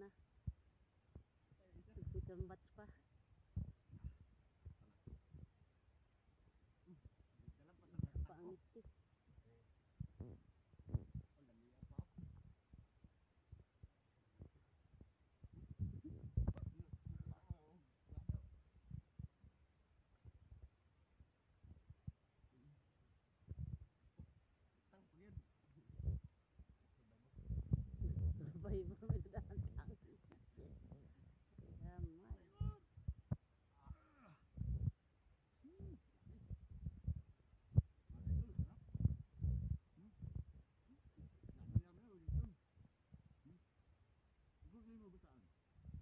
na. Pitong batch pa. Paangit eh. Survivor may dadaan lang. Damay.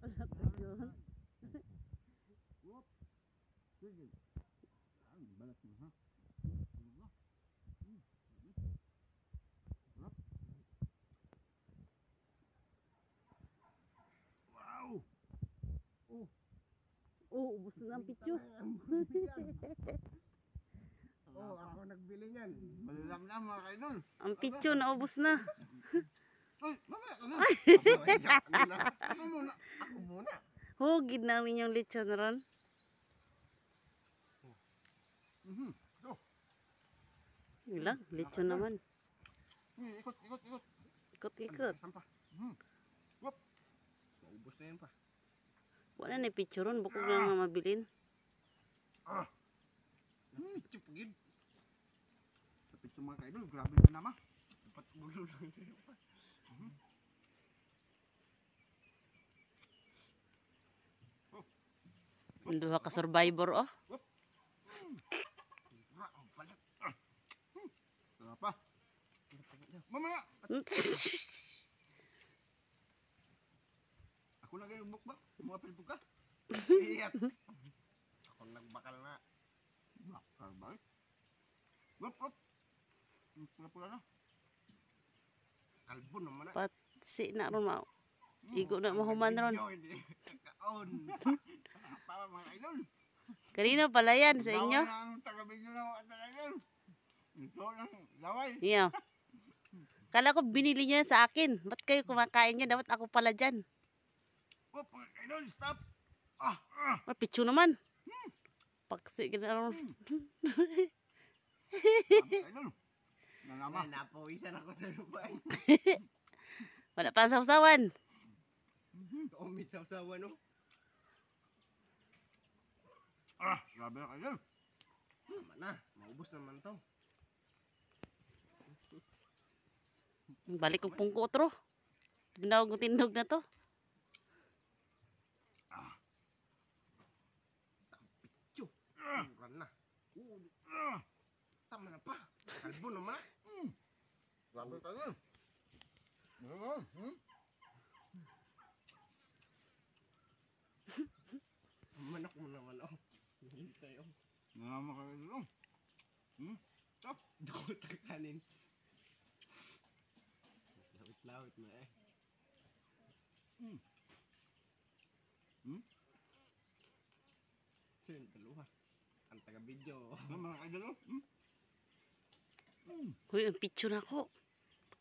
Wala pa yun. Sige. Balat mo ha. Wow. Oh, ubos na ang pityo. Oh, ako nagbili niyan. Malalang na mga kaidol. Ang pityo na ubos na. Ay, mamaya ka na. Ako muna. Ako muna. Hugid na ang inyong lechon ron. Go. Ilang, lechon naman. Ikot. Ikot-ikot. Sampa. Wop. Ubos na yan pa. Wala na pityo ron, bukog na nga mabilin. Pityo pagid. Sa pityo mga kaidol, grabe na naman. Dapat bulo lang sa'yo pa. Duha ka survivor oh. Balat. Sarap pa. Mamaya. Ako na kayo bukbak. Mga pilbog ka. Iyat. Ako nagbakal na. Bakal ba? Wop. Pula-pula na. Kalbo naman na. Patsi na ron mao. Igo na mahuman ron. Kaon. Para mga idol. Kanino pala yan sa inyo? Laway ang taga-video na mga idol. Ito lang laway. Iyo. Kala ko binili niyo yan sa akin. Ba't kayo kumakain niya? Dapat ako pala dyan. Wop, mga idol, stop. Pityo naman. Paksi ka na ron. Mga idol. Nanama. Napawisan ako sa lubay. Wala pa ang sausawan. Umit sa usawa no. Grabe na kayo. Tama na, maubos naman to. Balik kong pungko otro. Ginawag ng tindog na to. Pityo. Mura na. Tama na pa. Kalbo naman. Grabe kayo. Manak mo naman oh. Hindi tayo. Nanama kayo. Stop. Dukot ang kanin. Lawit-lawit na eh. So yun, taluha. Ang taga-video. Mga kayo. Huy, ang pityo na ako.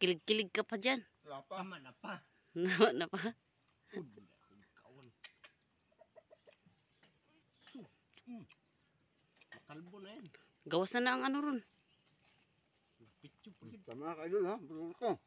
Kilig-kilig ka pa dyan. Tama na pa. Na pa. Kawan. Makalbo na yan. Gawas na ang ano ron. Pityo pagid. Tama kayo ha. Bulol ko.